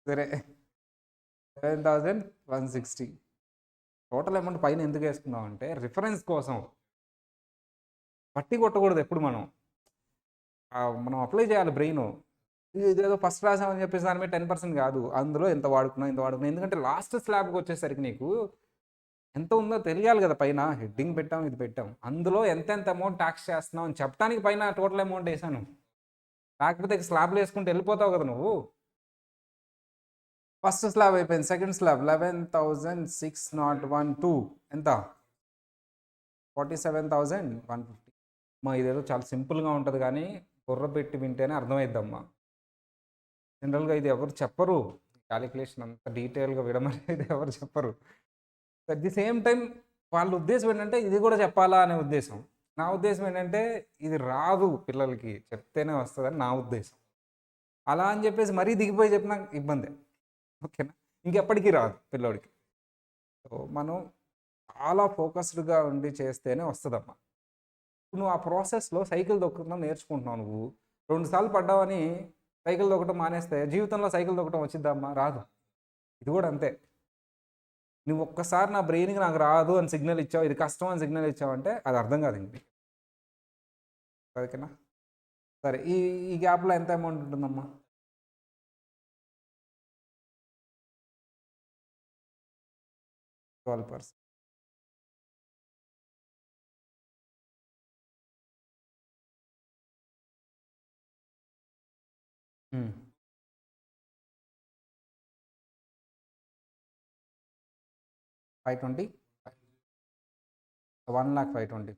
సరే 11,160. టోటల్ అమౌంట్ పైన ఎందుకు వేసుకున్నాం అంటే రిఫరెన్స్ కోసం. బట్టి కొట్టకూడదు ఎప్పుడు మనం. మనం అప్లై చేయాలి బ్రెయిన్. ఇదేదో ఫస్ట్ రాసామని చెప్పేసి దాని మీద 10% కాదు. అందులో ఎంత వాడుకున్నాం, ఇంత వాడుకున్నాం. ఎందుకంటే లాస్ట్ స్లాబ్‌కి వచ్చేసరికి నీకు ఎంత ఉందో తెలియాలి కదా పైన. హెడ్డింగ్ పెట్టాం, ఇది పెట్టాం. అందులో ఎంతెంత అమౌంట్ టాక్స్ చేస్తున్నాం అని చెప్పడానికి పైన టోటల్ అమౌంట్ ఏసాను. లేకపోతే స్లాబ్‌లో ఏసుకుంటూ వెళ్ళిపోతావు కదా నువ్వు. ఫస్ట్ స్లాబ్ అయిపోయింది. సెకండ్ స్లాబ్ 11,601.2 ఎంత? 47,150. ఇదేదో చాలా సింపుల్‌గా ఉంటది గానీ, బుర్ర పెట్టి వింటేనే అర్థమైద్దమ్మా. జనరల్‌గా ఇది ఎవరు చెప్పరు. కాలిక్యులేషన్ అంత డీటెయిల్‌గా విడమనేది ఎవరు చెప్పరు. అట్ ది సేమ్ టైమ్ వాళ్ళ ఉద్దేశం ఏంటంటే, ఇది కూడా చెప్పాలా అనే ఉద్దేశం. నా ఉద్దేశం ఏంటంటే, ఇది రాదు పిల్లలకి. చెప్తేనే వస్తదని నా ఉద్దేశం. అలా అని చెప్పేసి మరీ దిగిపోయి చెప్పినా ఇబ్బందే. ఓకేనా? ఇంకెప్పటికీ రాదు పిల్లోడికి. సో, మనం చాలా ఫోకస్డ్‌గా ఉండి చేస్తేనే వస్తదమ్మా. నువ్వు ఆ ప్రాసెస్‌లో సైకిల్ తొక్కడం నేర్చుకుంటున్నావు నువ్వు. 2 సార్లు పడ్డావని సైకిల్ తొక్కడం మానేస్తే జీవితంలో సైకిల్ తొక్కడం వచ్చిద్దమ్మా? రాదు. ఇది కూడా అంతే. నువ్వు ఒక్కసారి నా బ్రెయిన్‌కి నాకు రాదు అని సిగ్నల్ ఇచ్చావు, ఇది కష్టం అని సిగ్నల్ ఇచ్చావంటే అది అర్థం కాదు ఇంక నీకు. ఓకేనా? సరే ఈ ఈ గ్యాప్‌లో ఎంత అమౌంట్ ఉంటుందమ్మా? 12%. హ్మ్. 520? 1,05,20.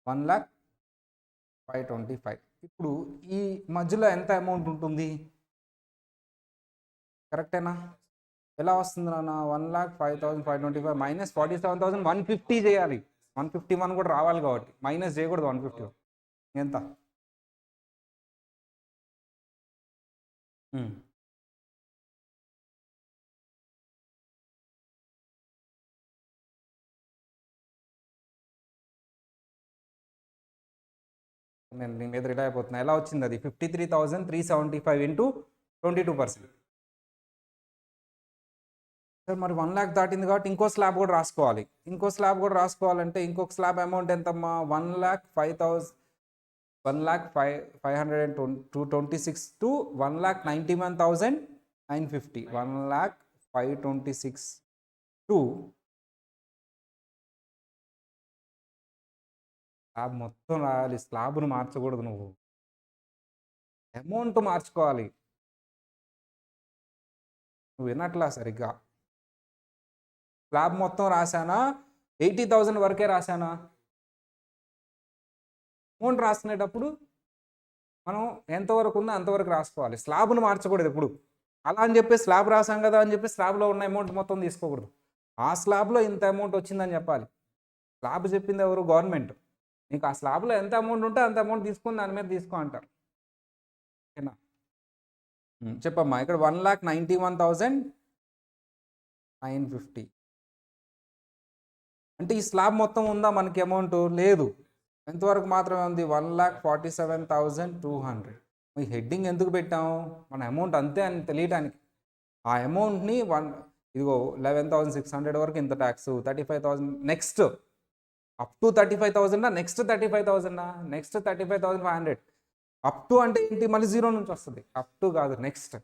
1,05,25. ఇప్పుడు ఈ మధ్యలో ఎంత అమౌంట్ ఉంటుంది? కరెక్టేనా? ఎలా వస్తుంది నాన్న? 1,05,525 మైనస్ 47,150 చేయాలి. 151 కూడా రావాలి కాబట్టి. మైనస్ చేయకూడదు 151. ఎంత? హ్మ్. నేను నీ మీద రిలై అయిపోతున్నా. ఎలా వచ్చింది అది? 53,375 ఇంటూ 22%. సార్ మరి 1,00,000 దాటింది కాబట్టి ఇంకో స్లాబ్ కూడా రాసుకోవాలి. ఇంకో స్లాబ్ కూడా రాసుకోవాలంటే ఇంకొక స్లాబ్ అమౌంట్ ఎంతమ్మా? 1,05,000 1,05,526 టు 1,91,950. 1,05,26 టు స్లాబ్ మొత్తం రాయాలి. స్లాబ్‌ను మార్చకూడదు నువ్వు. అమౌంట్ మార్చుకోవాలి. నువ్వు వినట్లా సరిగ్గా. స్లాబ్ మొత్తం రాసానా? 80,000 వరకే రాసానా? అమౌంట్ రాసుకునేటప్పుడు మనం ఎంతవరకు ఉందో అంతవరకు రాసుకోవాలి. స్లాబ్‌ను మార్చకూడదు ఎప్పుడు. అలా అని చెప్పి స్లాబ్ రాసాం కదా అని చెప్పి స్లాబ్‌లో ఉన్న అమౌంట్ మొత్తం తీసుకోకూడదు. ఆ స్లాబ్‌లో ఇంత అమౌంట్ వచ్చిందని చెప్పాలి. స్లాబ్ చెప్పింది ఎవరు? గవర్నమెంట్. నీకు ఆ స్లాబ్‌లో ఎంత అమౌంట్ ఉంటే అంత అమౌంట్ తీసుకొని దాని మీద తీసుకో అంటారు. ఓకేనా? చెప్పమ్మా. ఇక్కడ 1,91,950. అంటే ఈ స్లాబ్ మొత్తం ఉందా మనకి అమౌంట్? లేదు. ఎంతవరకు మాత్రమే ఉంది? 1,47,200. ఈ హెడ్డింగ్ ఎందుకు పెట్టాము? మన అమౌంట్ అంతే అని తెలియడానికి. ఆ అమౌంట్‌ని ఇదిగో 11,600 వరకు ఇంత tax, 35,000 next up to 35,000 next 35,000 next 35,500. Up to అంటే ఏంటి? మళ్ళీ జీరో నుంచి వస్తుంది. అప్ టు కాదు, నెక్స్ట్.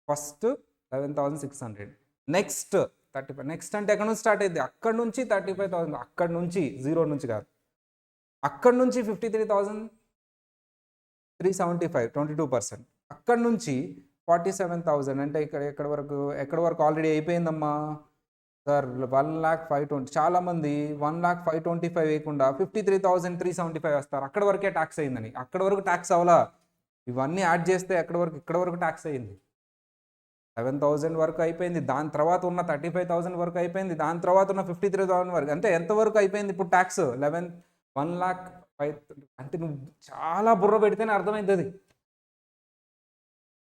First 11,600 next 35. నెక్స్ట్ అంటే ఎక్కడ నుంచి స్టార్ట్ అయింది? అక్కడ నుంచి 35,000. అక్కడ నుంచి, జీరో నుంచి కాదు. అక్కడ నుంచి 53,375 22%. అక్కడ నుంచి 47,000 అంటే ఎక్కడ వరకు ఆల్రెడీ అయిపోయిందమ్మా? సార్ 1,05,20. చాలామంది 1,05,25 వేయకుండా 53,375 వేస్తారు. అక్కడ వరకే ట్యాక్స్ అయిందని. అక్కడ వరకు ట్యాక్స్ అవలా. ఇవన్నీ యాడ్ చేస్తే ఇక్కడ వరకు ట్యాక్స్ అయింది. 11,000 వరకు అయిపోయింది. దాని తర్వాత ఉన్న 35,000 వరకు అయిపోయింది. దాని తర్వాత ఉన్న 53,000 వరకు. అంటే ఎంతవరకు అయిపోయింది ఇప్పుడు ట్యాక్స్? 1,05,000. అంటే నువ్వు చాలా బుర్ర పెడితేనే అర్థమవుతుంది.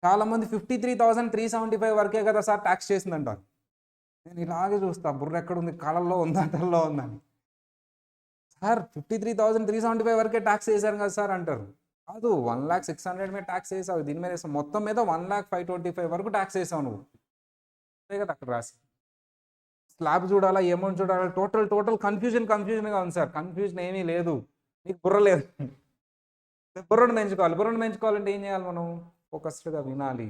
చాలామంది 53,375 వరకే కదా సార్ ట్యాక్స్ చేసిందంటారు. నేను ఇలాగే చూస్తా, బుర్ర ఎక్కడుంది? కాలంలో ఉందా, తలలో ఉందని. సార్ 53,375 వరకే ట్యాక్స్ వేసారు కదా సార్ అంటారు. కాదు, 1,06,00,000 మీద ట్యాక్స్ వేసావు. దీని మీద వేసావు. మొత్తం మీద 1,05,25 వరకు ట్యాక్స్ వేసావు నువ్వు. అంతే కదా అక్కడ రాసి. స్లాబ్ చూడాలా, అమౌంట్ చూడాలా, టోటల్ కన్ఫ్యూజన్గా ఉంది సార్. కన్ఫ్యూజన్ ఏమీ లేదు. నీకు బుర్ర లేదు. బుర్రను పెంచుకోవాలి. బుర్రను పెంచుకోవాలంటే ఏం చేయాలి మనం? ఫోకస్డ్‌గా వినాలి.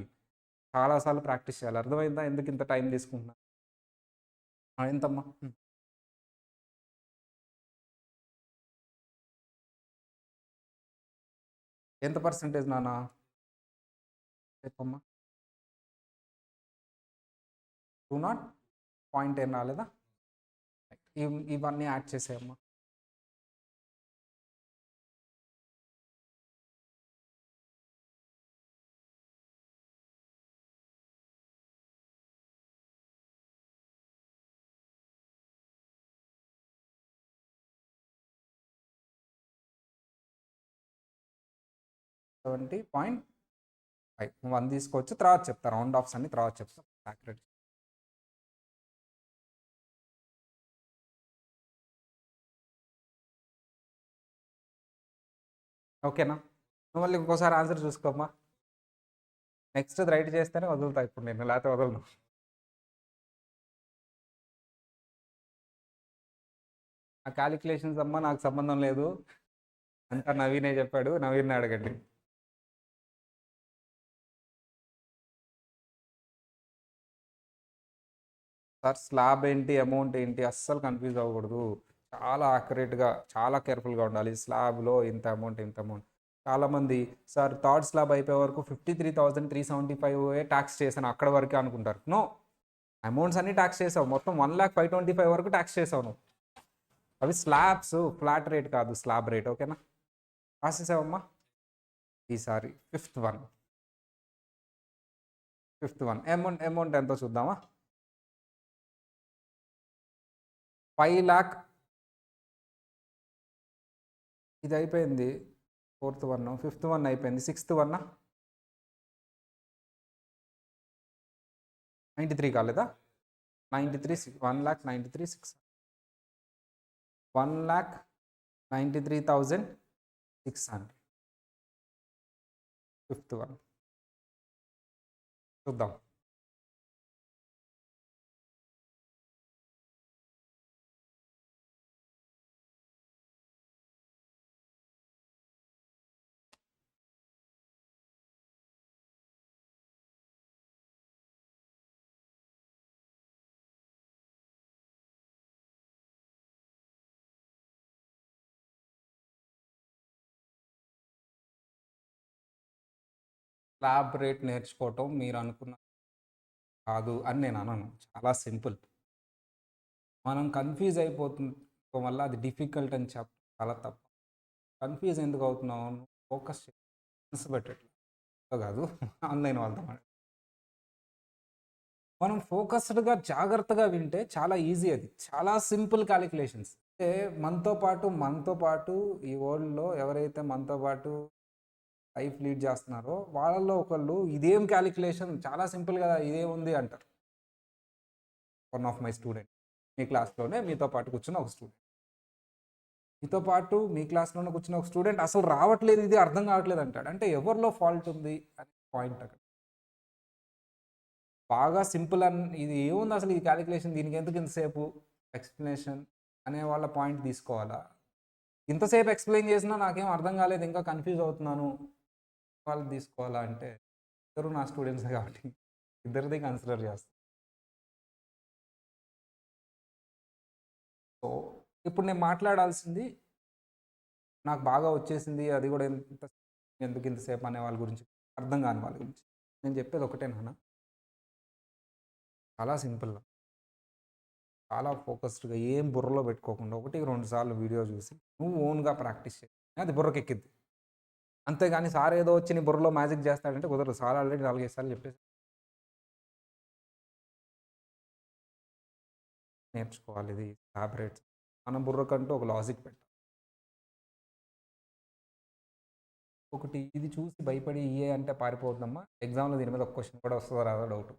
చాలా సార్లు ప్రాక్టీస్ చేయాలి. అర్థమైందా? ఎందుకు ఇంత టైం తీసుకుంటున్నా? ఎంతమ్మా? ఎంత పర్సెంటేజ్ నాన్న? చెప్పమ్మా. 2 పాయింట్ ఏం రాలేదా? ఇవన్నీ యాడ్ చేసేయమ్మా. $70.5 1 తీసుకోవచ్చు. తర్వాత చెప్తా. రౌండ్ ఆఫ్స్ అన్ని తర్వాత చెప్తా. యాక్యురేట్. ఓకేనా? నువ్వు మళ్ళీ ఇంకోసారి ఆన్సర్ చూసుకోమ్మా. నెక్స్ట్ రైట్ చేస్తేనే వదులుతా ఇప్పుడు నేను, లేకపోతే వదలను. ఆ క్యాలిక్యులేషన్స్ అమ్మా నాకు సంబంధం లేదు. అంతా నవీనే చెప్పాడు. నవీన్ అడగండి. సార్ స్లాబ్ ఏంటి, అమౌంట్ ఏంటి, అస్సలు కన్ఫ్యూజ్ అవ్వకూడదు. చాలా యాక్యురేట్గా, చాలా కేర్ఫుల్గా ఉండాలి. స్లాబ్లో ఇంత అమౌంట్, ఇంత అమౌంట్. చాలామంది సార్ థర్డ్ స్లాబ్ అయిపోయే వరకు 53,375 ట్యాక్స్ చేశాను అక్కడ వరకే అనుకుంటారు. నో, అమౌంట్స్ అన్ని ట్యాక్స్ చేసావు. మొత్తం 1,05,25 వరకు ట్యాక్స్ చేసావు నువ్వు. అవి స్లాబ్స్, ఫ్లాట్ రేట్ కాదు, స్లాబ్ రేట్. ఓకేనా? రాసేసావమ్మా. ఈసారి ఫిఫ్త్ వన్ అమౌంట్ ఎంతో చూద్దామా? 5 lakh. ఇది అయిపోయింది. 4th 1, 5th 1 అయిపోయింది. 6th 1 93 కాలేదా? 93 1,93,600 1,93,600 5th 1 చూద్దాం. స్లాబ్ రేట్ నేర్చుకోవటం మీరు అనుకున్న కాదు అని నేను అనను. చాలా సింపుల్. మనం కన్ఫ్యూజ్ అయిపోతుండటం వల్ల అది డిఫికల్ట్ అని చెప్పడం చాలా తప్పు. కన్ఫ్యూజ్ ఎందుకు అవుతున్నావు? ఫోకస్ మనసు పెట్టట్లేదు కాదు. ఆన్లైన్ వాళ్ళతో మనం ఫోకస్డ్గా జాగ్రత్తగా వింటే చాలా ఈజీ. అది చాలా సింపుల్ క్యాలిక్యులేషన్స్. అంటే మనతో పాటు ఈ వరల్డ్లో ఎవరైతే మనతో పాటు లైఫ్ లీడ్ చేస్తున్నారో వాళ్ళల్లో ఒకళ్ళు ఇదేం క్యాలిక్యులేషన్ చాలా సింపుల్ కదా, ఇదేముంది అంటారు. వన్ ఆఫ్ మై స్టూడెంట్, మీ క్లాస్లోనే మీతో పాటు కూర్చున్న ఒక స్టూడెంట్, మీ క్లాస్లోనే కూర్చున్న ఒక స్టూడెంట్ అసలు రావట్లేదు, ఇది అర్థం కావట్లేదు అంటాడు. అంటే ఎవరిలో ఫాల్ట్ ఉంది అనే పాయింట్ అక్కడ. బాగా సింపుల్ ఇది ఏముంది అసలు ఈ క్యాలిక్యులేషన్, దీనికి ఎందుకు ఇంతసేపు ఎక్స్ప్లెనేషన్ అనే వాళ్ళ పాయింట్ తీసుకోవాలా? ఇంతసేపు ఎక్స్ప్లెయిన్ చేసినా నాకేం అర్థం కాలేదు, ఇంకా కన్ఫ్యూజ్ అవుతున్నాను వాళ్ళు తీసుకోవాలా? అంటే ఇద్దరు నా స్టూడెంట్సే కాబట్టి ఇద్దరిది కన్సిడర్ చేస్తాను. సో ఇప్పుడు నేను మాట్లాడాల్సింది నాకు బాగా వచ్చేసింది, అది కూడా ఎందుకు ఇంతసేపు అనే వాళ్ళ గురించి, అర్థం కాని వాళ్ళ గురించి. నేను చెప్పేది ఒకటే నాన్న, చాలా సింపుల్గా, చాలా ఫోకస్డ్గా, ఏం బుర్రలో పెట్టుకోకుండా 1-2 సార్లు వీడియో చూసి నువ్వు ఓన్గా ప్రాక్టీస్ చేయి. అది బుర్రకెక్కిద్ది. అంతేగాని సార్ ఏదో వచ్చి నీ బుర్రలో మ్యాజిక్ చేస్తాడంటే కుదరదు. సార్ ఆల్రెడీ 4-5 సార్లు చెప్పేసి నేర్చుకోవాలి. ఇది టాబ్లెట్స్ మన బుర్రకంటూ ఒక లాజిక్ పెట్టాలి. ఒకటి ఇది చూసి భయపడి అంటే పారిపోతుందమ్మా. ఎగ్జామ్లో దీని మీద ఒక క్వశ్చన్ కూడా వస్తుందో రాదో డౌట్.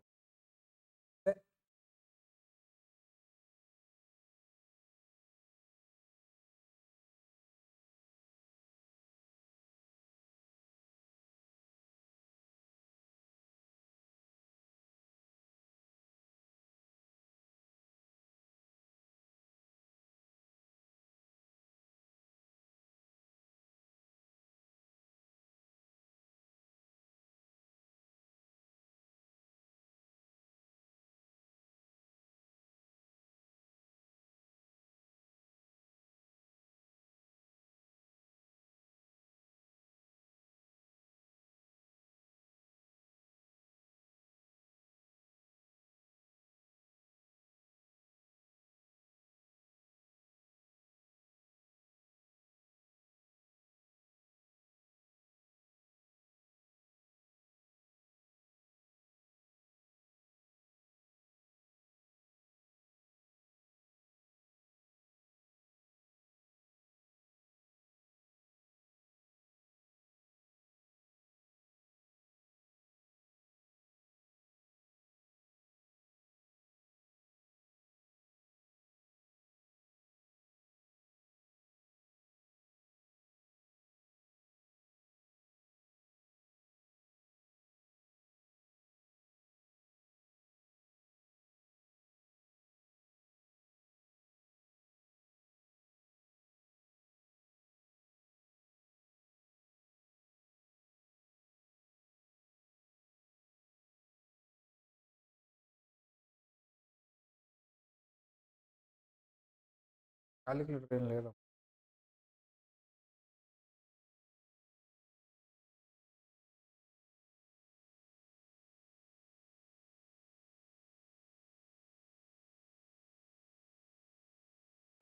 క్యాలిక్యులేటర్ ఏం లేదా?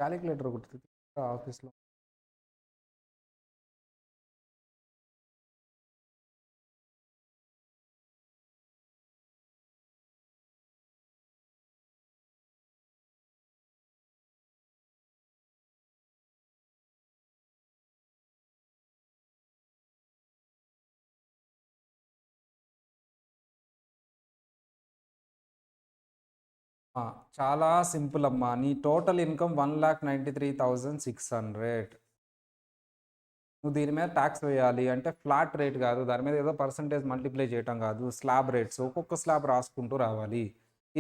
క్యాలిక్యులేటర్ ఒకటి ఆఫీస్లో. చాలా సింపుల్ అమ్మా. నీ టోటల్ ఇన్కమ్ 1,93,600. నువ్వు దీని మీద ట్యాక్స్ వేయాలి అంటే ఫ్లాట్ రేట్ కాదు, దాని మీద ఏదో పర్సంటేజ్ మల్టిప్లై చేయటం కాదు, స్లాబ్ రేట్స్ ఒక్కొక్క స్లాబ్ రాసుకుంటూ రావాలి.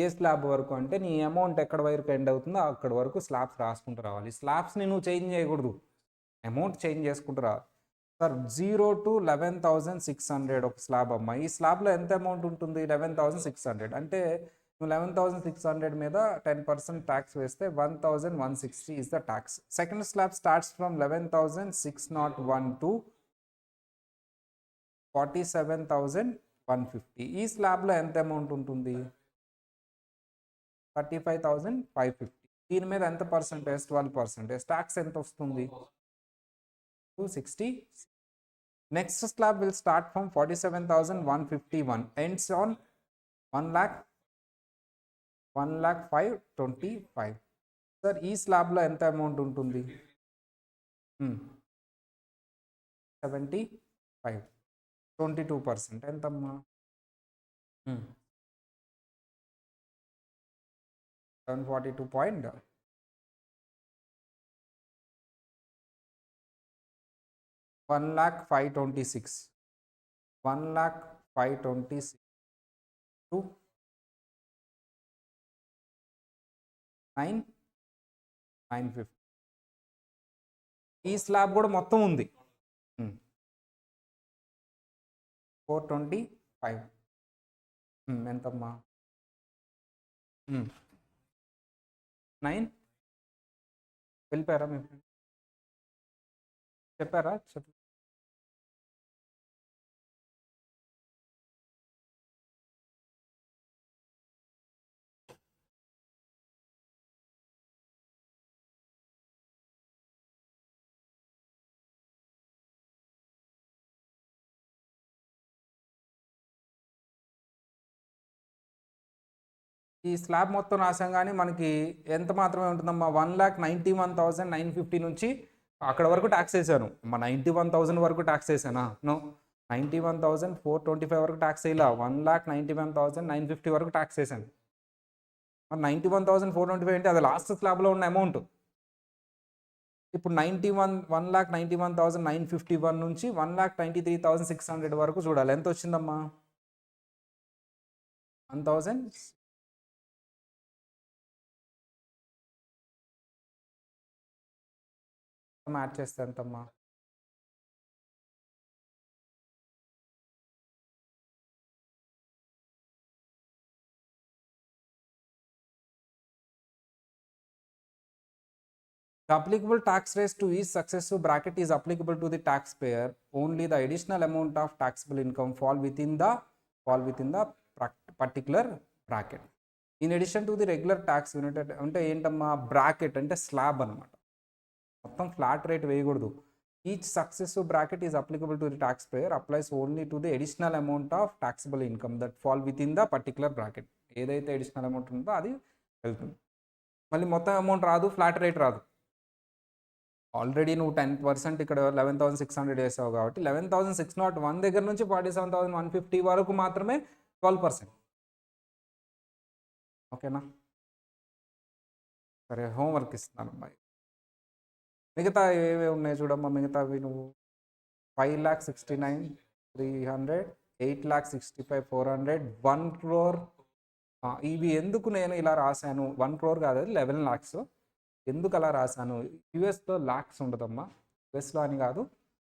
ఏ స్లాబ్ వరకు అంటే నీ అమౌంట్ ఎక్కడ వరకు ఎండ్ అవుతుందో అక్కడ వరకు స్లాబ్స్ రాసుకుంటూ రావాలి. స్లాబ్స్ని నువ్వు చేంజ్ చేయకూడదు, అమౌంట్ చేంజ్ చేసుకుంటూ రా. సార్ 0 to 11,600 ఒక స్లాబ్ అమ్మ. ఈ స్లాబ్లో ఎంత అమౌంట్ ఉంటుంది? 11,600. అంటే నువ్వు 11,600 మీద 10% ట్యాక్స్ వేస్తే 1,160 is the tax. Second slab starts from 11,601 to 47,150. ఈ స్లాబ్లో ఎంత అమౌంట్ ఉంటుంది? 35,550. దీని మీద ఎంత పర్సెంటేజ్? 12%. ట్యాక్స్ ఎంత వస్తుంది? 260. Next slab will start from 47,151, ends on 1,05,25. Sir ఈ స్లాబ్లో ఎంత అమౌంట్ ఉంటుంది? 75. 22% ఎంతమ్మా? 742. 1,05,26. 1,05,26 to 9,950. ఈ స్లాబ్ కూడా మొత్తం ఉంది 425. ఎంతమ్మా? 9. వెళ్ళిపోయారా మీ ఫ్రెండ్? చెప్పారా? ఈ స్లాబ్ మొత్తం రాసాం కానీ మనకి ఎంత మాత్రమే ఉంటుందమ్మా? 1,91,950 నుంచి అక్కడ వరకు ట్యాక్స్ వేసాను అమ్మా. 91,000 వరకు ట్యాక్స్ వేసానా? నో, 91,425 వరకు ట్యాక్స్ వేయాల. 1,91,950 వరకు ట్యాక్స్ వేసాను. మరి 91,425 అంటే అది లాస్ట్ స్లాబ్లో ఉన్న అమౌంట్. ఇప్పుడు 1,91,951 నుంచి 1,93,600 వరకు చూడాలి. ఎంత వచ్చిందమ్మా? 1,000. యాడ్ చేస్తే ఎంతమ్మా? The applicable tax rates to each successive bracket is applicable to the taxpayer. Only the additional amount of taxable income fall within the particular bracket. In addition to the regular tax unit, అంటే ఏంటమ్మా? బ్రాకెట్ అంటే స్లాబ్ అనమాట. మొత్తం ఫ్లాట్ రేట్ వేయకూడదు. Each successive bracket is applicable to the tax payer, applies only to the additional amount of taxable income that fall with in the particular bracket. ఏదైతే అడిషనల్ అమౌంట్ ఉందో అది వెళ్తుంది. మళ్ళీ మొత్తం అమౌంట్ రాదు, ఫ్లాట్ రేట్ రాదు. ఆల్రెడీ నువ్వు 10% ఇక్కడ 11,600 వేసావు కాబట్టి 11,601 దగ్గర నుంచి 47,150 వరకు మాత్రమే 12%. ఓకేనా? సరే, హోంవర్క్ ఇస్తున్నాను అమ్మాయి. మిగతా ఏవే ఉన్నాయి చూడమ్మా. మిగతావి నువ్వు 5,69,300, 8,65,400, 1 crore. ఇవి ఎందుకు నేను ఇలా రాశాను? 1 crore కాదు, అది 11 lakhs. ఎందుకు అలా రాశాను? యుఎస్లో ల్యాక్స్ ఉండదమ్మా. యుఎస్లో అని కాదు,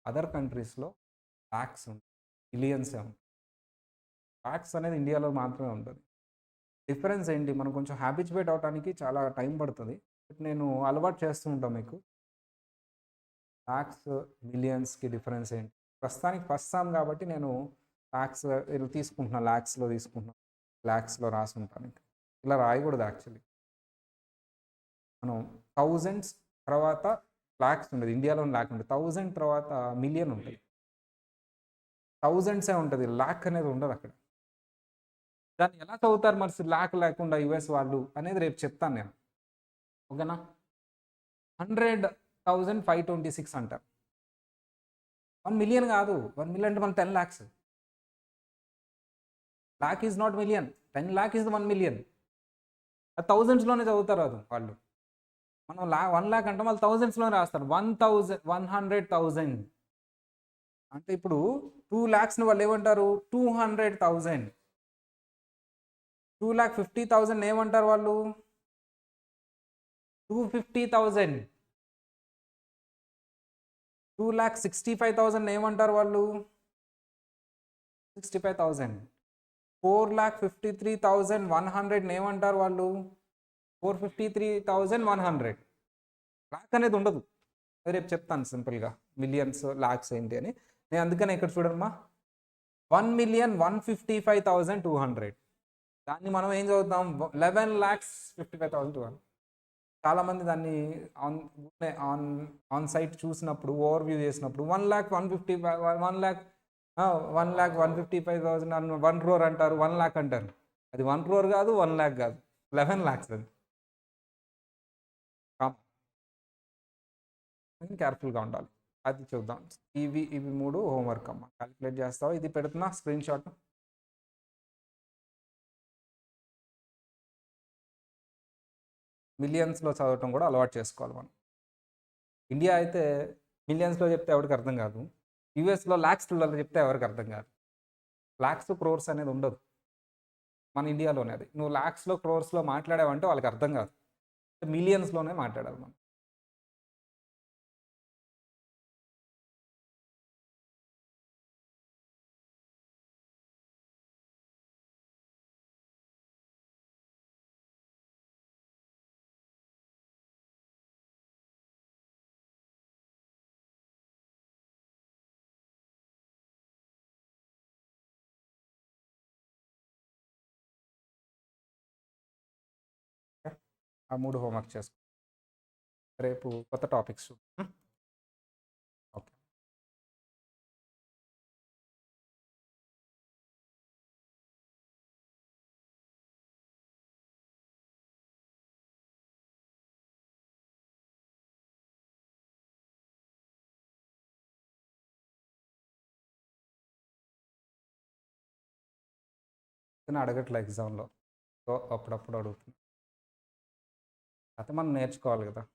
అదర్ కంట్రీస్లో ల్యాక్స్ ఉంటుంది, మిలియన్సే ఉంటుంది. ల్యాక్స్ అనేది ఇండియాలో మాత్రమే ఉంటుంది. డిఫరెన్స్ ఏంటి? మనం కొంచెం హ్యాబిచువేట్ అవడానికి చాలా టైం పడుతుంది. నేను అలవాటు చేస్తూ ఉంటాను మీకు. లాక్స్, మిలియన్స్‌కి డిఫరెన్స్ ఏంటి? ప్రస్తుతానికి ఫస్ట్ సమ్ కాబట్టి నేను లాక్స్ ఇలా తీసుకుంటున్నా. లాక్స్‌లో తీసుకుంటున్నా. లాక్స్‌లో రాసుంటాను ఇంకా. ఇలా రాయకూడదు యాక్చువల్లీ. మనం థౌజండ్స్ తర్వాత లాక్స్ ఉండదు. ఇండియాలోని లాక్ ఉండదు. 1000 తర్వాత మిలియన్ ఉంటది. థౌజండ్సే ఉంటది. లాక్ అనేది ఉండదు అక్కడ. దాన్ని ఎలా చదువుతారు మరి లాక్ లేకుండా యూఎస్ వాళ్ళు అనేది రేపు చెప్తాను నేను. ఓకేనా? 100,526 అంటారు. 1 మిలియన్ కాదు. 1 మిలియన్ అంటే మన 10 lakhs. Lakh is not million. 10 lakh is 1 million. అది థౌజండ్స్‌లోనే చదువుతారు అది వాళ్ళు. మనం 1 లాక్ అంటే వాళ్ళు థౌజండ్స్‌లోనే రాస్తారు. 100,000 అంటే ఇప్పుడు 2 లాక్స్‌ని వాళ్ళు ఏమంటారు? 200,000. 2,50,000 ఏమంటారు వాళ్ళు? 250,000. 2,65,000 ఏమంటారు వాళ్ళు? 65,000. 4,53,100 ఏమంటారు వాళ్ళు? 453,100. లాక్ అనేది ఉండదు. అది రేపు చెప్తాను సింపుల్‌గా. మిలియన్స్, లాక్స్ ఏంటి అని. నేను అందుకనే ఇక్కడ చూడమ్మా 1,155,200. దాన్ని మనం ఏం చదువుతాం? 11,55,200. చాలామంది దాన్ని ఆన్ ఆన్ ఆన్ సైట్ చూసినప్పుడు ఓవర్‌వ్యూ చేసినప్పుడు 1,155,000 అని 1 క్రోర్ అంటారు. 1 లాక్ అంటారు. అది 1 క్రోర్ కాదు, 1 లాక్ కాదు. 11 లాక్స్ అది. కేర్ఫుల్‌గా ఉండాలి. అది చూద్దాం. ఇవి 3 హోంవర్క్ అమ్మ. కాలిక్యులేట్ చేస్తావా? ఇది పెడుతున్నా స్క్రీన్‌షాట్. మిలియన్స్‌లో చదవటం కూడా అలవాటు చేసుకోవాలి మనం. ఇండియా అయితే మిలియన్స్‌లో చెప్తే ఎవరికీ అర్థం కాదు. యూఎస్‌లో లాక్స్‌లో చెప్తే ఎవరికీ అర్థం కాదు. లాక్స్, క్రోర్స్ అనేది ఉండదు. మన ఇండియాలోనే అది. నువ్వు లాక్స్‌లో, క్రోర్స్‌లో మాట్లాడావంటే వాళ్ళకి అర్థం కాదు. మిలియన్స్‌లోనే మాట్లాడాలి మనం. ఓకే? ఆ 3 హోంవర్క్ చేసుకో. రేపు కొత్త టాపిక్స్ చూద్దాం. ఓకే. అడగట్లే ఎగ్జామ్‌లో. సో, అప్పుడప్పుడు అడుగుతున్నా. అయితే మనం నేర్చుకోవాలి కదా!